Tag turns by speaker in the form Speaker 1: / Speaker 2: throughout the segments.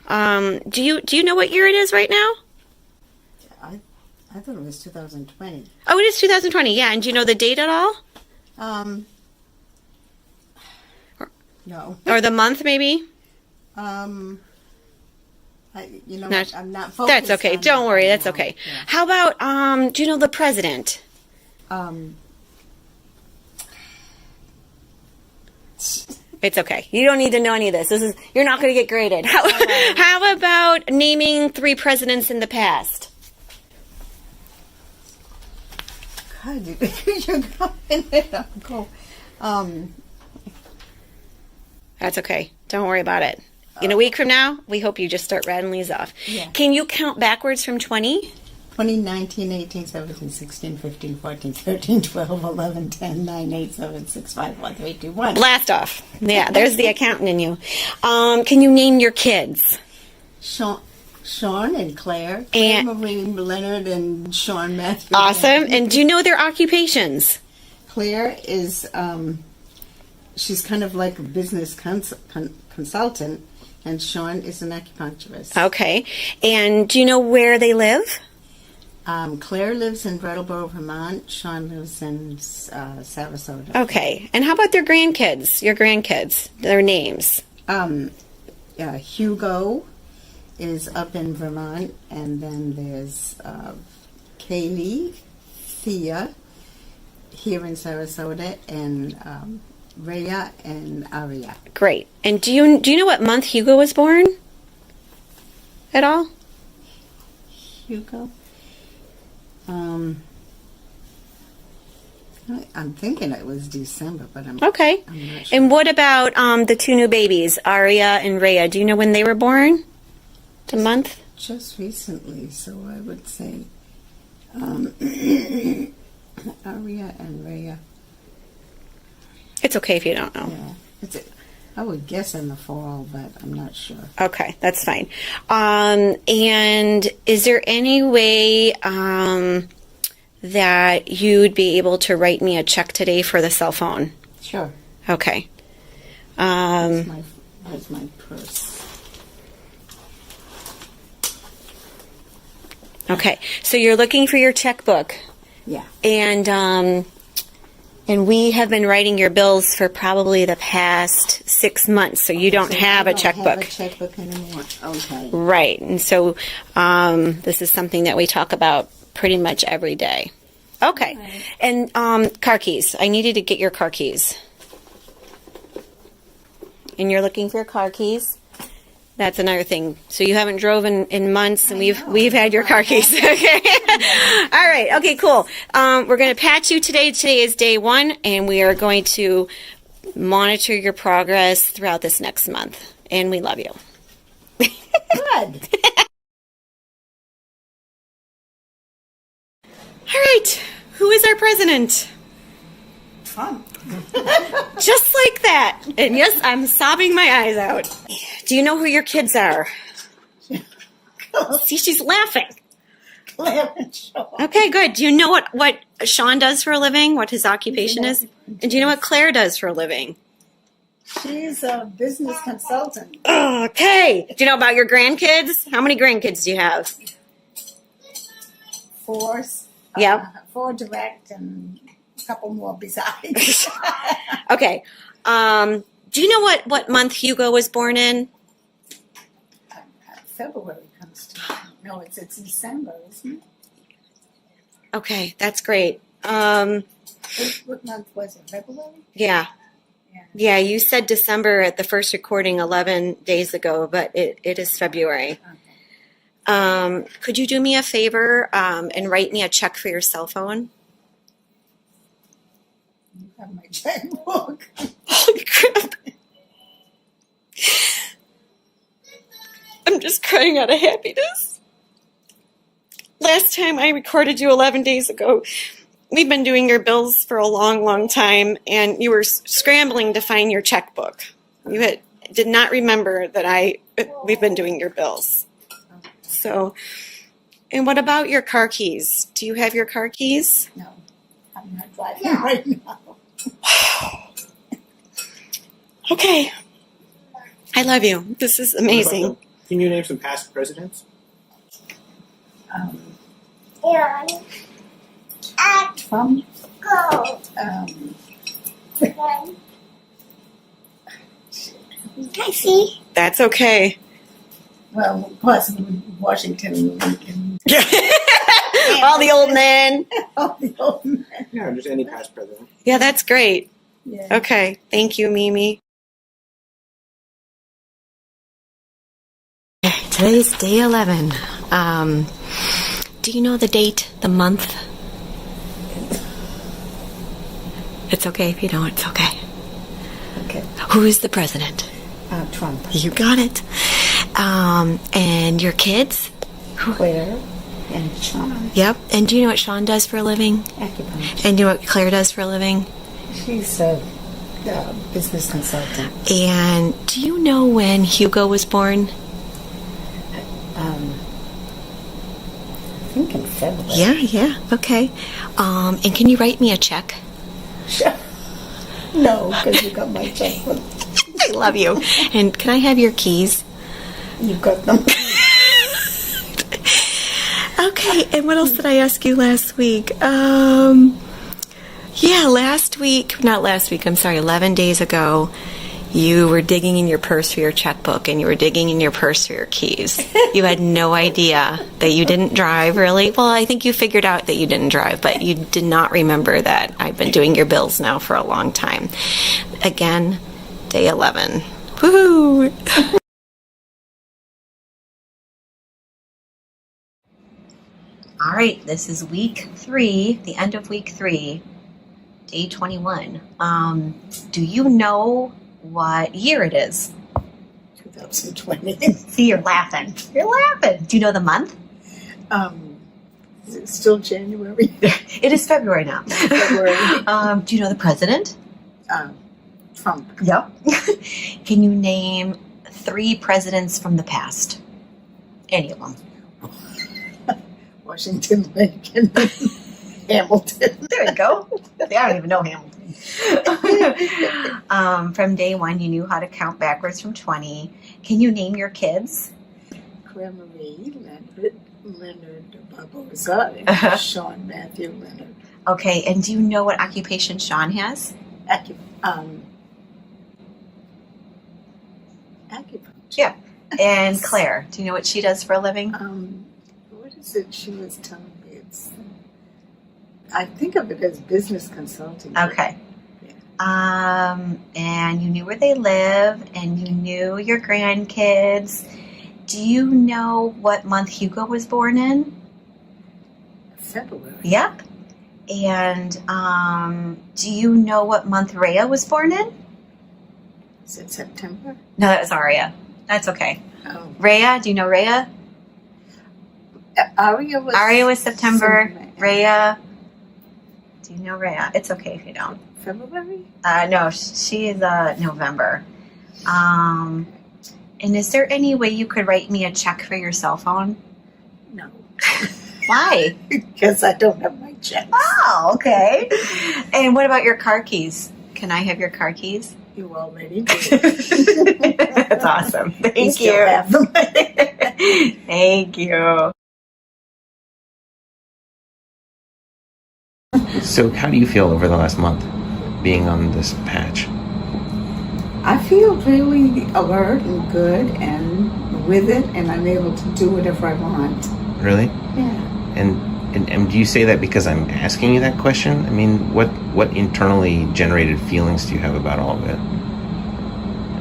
Speaker 1: Do you know what year it is right now?
Speaker 2: I thought it was 2020.
Speaker 1: Oh, it is 2020. Yeah, and do you know the date at all?
Speaker 2: No.
Speaker 1: Or the month, maybe?
Speaker 2: What? I'm not focused.
Speaker 1: That's okay.
Speaker 2: On
Speaker 1: Don't worry.
Speaker 2: right
Speaker 1: That's
Speaker 2: now.
Speaker 1: okay.
Speaker 2: Yeah.
Speaker 1: How about do you know the president? It's okay. You don't need to know any of this. You're not going to get graded. How about naming 3 presidents in the past?
Speaker 2: God, you're going to go.
Speaker 1: That's okay. Don't worry about it. In a week from now, we hope you just start rattling these off.
Speaker 2: Yeah.
Speaker 1: Can you count backwards from 20?
Speaker 2: 2019, 18, 17, 16, 15, 14, 13, 12, 11, 10, 9, 8, 7, 6, 5, 4, 3, 2, 1.
Speaker 1: Blast off. Yeah, there's the accountant in you. Can you name your kids?
Speaker 2: Sean and Claire.
Speaker 1: And
Speaker 2: Marie Leonard and Sean Matthew.
Speaker 1: awesome. And do you know their occupations?
Speaker 2: Claire is, she's kind of like a business consultant, and Sean is an acupuncturist.
Speaker 1: Okay. And do you know where they live?
Speaker 2: Claire lives in Brattleboro, Vermont. Sean lives in Sarasota.
Speaker 1: Okay. And how about their grandkids? Your grandkids, their names?
Speaker 2: Hugo is up in Vermont, and then there's Kaylee, Thea here in Sarasota, and Rhea and Aria.
Speaker 1: Great. And do you know what month Hugo was born? At all?
Speaker 2: Hugo? I'm thinking it was December, but
Speaker 1: Okay.
Speaker 2: I'm not sure.
Speaker 1: And what about the 2 new babies, Aria and Rhea? Do you know when they were born? The month?
Speaker 2: Just recently, so I would say Aria and Rhea.
Speaker 1: It's okay if you don't know.
Speaker 2: Yeah, I would guess in the fall, but I'm not sure.
Speaker 1: Okay, that's fine. And is there any way that you'd be able to write me a check today for the cell phone?
Speaker 2: Sure.
Speaker 1: Okay.
Speaker 2: That's my purse.
Speaker 1: Okay, so you're looking for your checkbook.
Speaker 2: Yeah.
Speaker 1: And we have been writing your bills for probably the past 6 months, so you don't have a checkbook.
Speaker 2: I don't have a checkbook anymore. Okay.
Speaker 1: Right, and so this is something that we talk about pretty much every day. Okay,
Speaker 2: Right.
Speaker 1: And car keys. I needed to get your car keys. And you're looking for your car keys. That's another thing. So you haven't drove in months, and we've had your car keys. Okay. All right. Okay. Cool. We're going to patch you today. Today is day 1, and we are going to monitor your progress throughout this next month. And we love you.
Speaker 2: Good.
Speaker 1: All right. Who is our president?
Speaker 2: Trump.
Speaker 1: Just like that. And yes, I'm sobbing my eyes out. Do you know who your kids are? See, she's laughing.
Speaker 2: Claire and Sean.
Speaker 1: Okay, good. Do you know what Sean does for a living? What his occupation is? And do you know what Claire does for a living?
Speaker 2: She's a business consultant.
Speaker 1: Okay. Do you know about your grandkids? How many grandkids do you have?
Speaker 2: 4.
Speaker 1: Yep.
Speaker 2: 4 direct and a couple more besides.
Speaker 1: Okay. Do you know what month Hugo was born in?
Speaker 2: February comes to mind. No, it's December, isn't it?
Speaker 1: Okay, that's great.
Speaker 2: What month was it? February?
Speaker 1: Yeah. Yeah, you said December at the first recording 11 days ago, but it is February.
Speaker 2: Okay.
Speaker 1: Could you do me a favor and write me a check for your cell phone?
Speaker 2: You have my checkbook.
Speaker 1: Holy crap. I'm just crying out of happiness. Last time I recorded you 11 days ago, we've been doing your bills for a long, long time, and you were scrambling to find your checkbook. You did not remember that we've been doing your bills. So, and what about your car keys? Do you have your car keys?
Speaker 2: No, I'm not driving right now.
Speaker 1: Okay. I love you. This is amazing.
Speaker 3: Can you name some past presidents?
Speaker 2: Trump.
Speaker 4: I see.
Speaker 1: That's okay.
Speaker 2: Well, possibly Washington and Lincoln.
Speaker 1: All the old men.
Speaker 2: All the old men.
Speaker 3: Yeah, just any past president.
Speaker 1: Yeah, that's great.
Speaker 2: Yeah.
Speaker 1: Okay. Thank you, Mimi. Today's day 11. Do you know the date, the month? It's okay if you don't. It's okay.
Speaker 2: Okay.
Speaker 1: Who is the president?
Speaker 2: Trump.
Speaker 1: You got it. And your kids?
Speaker 2: Claire and Sean.
Speaker 1: Yep. And do you know what Sean does for a living?
Speaker 2: Acupuncture.
Speaker 1: And do you know what Claire does for a living?
Speaker 2: She's a business consultant.
Speaker 1: And do you know when Hugo was born?
Speaker 2: I think in February.
Speaker 1: Yeah. Okay. And can you write me a check?
Speaker 2: Sure. No, because you got my checkbook.
Speaker 1: I love you. And can I have your keys?
Speaker 2: You got them.
Speaker 1: Okay, and what else did I ask you last week? Not last week, I'm sorry, 11 days ago, you were digging in your purse for your checkbook and you were digging in your purse for your keys. You had no idea that you didn't drive, really. Well, I think you figured out that you didn't drive, but you did not remember that I've been doing your bills now for a long time. Again, day 11. Woohoo! All right, this is week 3, the end of week 3, day 21. Do you know what year it is?
Speaker 2: 2020.
Speaker 1: See, you're laughing. You're laughing. Do you know the month?
Speaker 2: Is it still January?
Speaker 1: It is February now.
Speaker 2: February.
Speaker 1: Do you know the president?
Speaker 2: Trump.
Speaker 1: Yep. Can you name 3 presidents from the past? Any of them.
Speaker 2: Washington, Lincoln, Hamilton.
Speaker 1: There you go. I don't even know Hamilton. From day 1, you knew how to count backwards from 20. Can you name your kids?
Speaker 2: Claire Marie, Leonard Barbosa, and Sean Matthew Leonard.
Speaker 1: Okay, and do you know what occupation Sean has?
Speaker 2: Acupuncture.
Speaker 1: Yeah. And Claire, do you know what she does for a living?
Speaker 2: What is it she was telling me? I think of it as business consulting.
Speaker 1: Okay.
Speaker 2: Yeah.
Speaker 1: And you knew where they live, and you knew your grandkids. Do you know what month Hugo was born in?
Speaker 2: February.
Speaker 1: Yep. And do you know what month Rhea was born in?
Speaker 2: Is it September?
Speaker 1: No, that was Aria. That's okay.
Speaker 2: Oh.
Speaker 1: Rhea, do you know Rhea?
Speaker 2: Aria
Speaker 1: was September. Rhea, do you know Rhea? It's okay if you don't.
Speaker 2: February?
Speaker 1: No, she is November. And is there any way you could write me a check for your cell phone?
Speaker 2: No.
Speaker 1: Why?
Speaker 2: Because I don't have my checks.
Speaker 1: Oh, okay. And what about your car keys? Can I have your car keys?
Speaker 2: You already did.
Speaker 1: That's awesome. Thank you.
Speaker 2: Still have them.
Speaker 1: Thank you.
Speaker 5: So how do you feel over the last month being on this patch?
Speaker 2: I feel really alert and good and with it, and I'm able to do whatever I want.
Speaker 5: Really?
Speaker 2: Yeah.
Speaker 5: And do you say that because I'm asking you that question? I mean, what internally generated feelings do you have about all of it?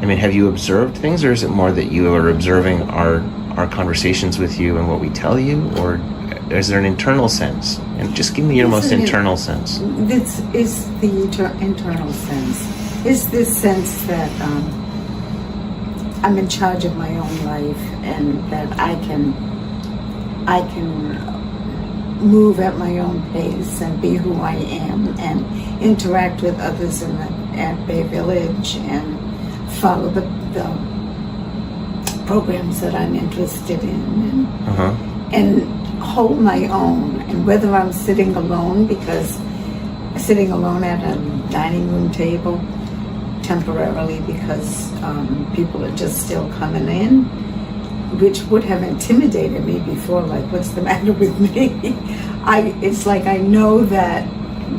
Speaker 5: I mean, have you observed things, or is it more that you are observing our conversations with you and what we tell you, or is there an internal sense? And just give me your most internal sense.
Speaker 2: This is the internal sense. Is this sense that I'm in charge of my own life, and that I can move at my own pace and be who I am and interact with others at Bay Village and follow the programs that I'm interested in and hold my own. And whether I'm sitting alone at a dining room table temporarily because people are just still coming in, which would have intimidated me before, like, what's the matter with me? It's like I know that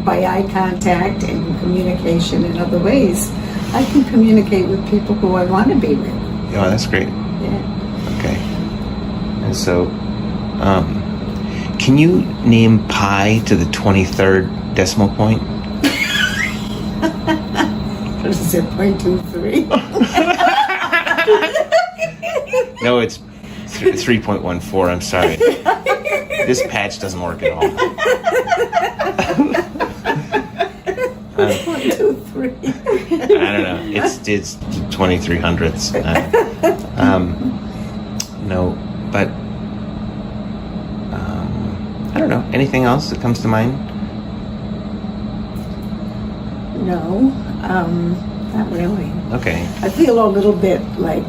Speaker 2: by eye contact and communication in other ways, I can communicate with people who I want to be with.
Speaker 5: Oh, that's great.
Speaker 2: Yeah.
Speaker 5: Okay. And so, can you name pi to the 23rd decimal point?
Speaker 2: What is it, 0.23?
Speaker 5: No, it's 3.14. I'm sorry. This patch doesn't work at all.
Speaker 2: 1, 2, 3.
Speaker 5: I don't know. It's 23 hundredths. No, but I don't know. Anything else that comes to mind?
Speaker 2: No, not really.
Speaker 5: Okay.
Speaker 2: I feel a little bit like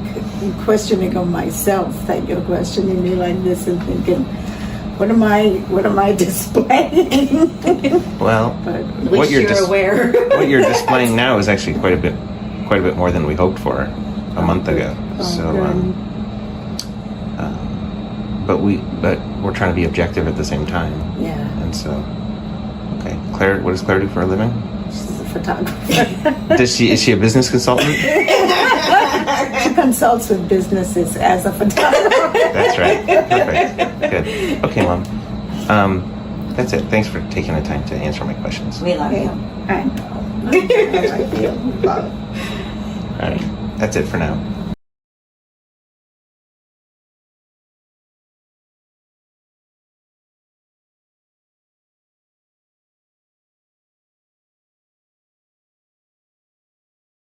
Speaker 2: questioning of myself that you're questioning me like this and thinking, what am I displaying?
Speaker 5: Well,
Speaker 2: But
Speaker 5: what you're
Speaker 2: aware.
Speaker 5: what you're displaying now is actually quite a bit more than we hoped for a month ago. So, but we're trying to be objective at the same time.
Speaker 2: Yeah,
Speaker 5: And so, okay, Claire, what does Claire do for a living?
Speaker 2: she's a photographer.
Speaker 5: Is she a business consultant?
Speaker 2: She consults with businesses as a photographer.
Speaker 5: That's right. Perfect. Good. Okay, Mom. That's it. Thanks for taking the time to answer my questions.
Speaker 4: We love you.
Speaker 2: I know. I feel.
Speaker 5: All right. That's it for now.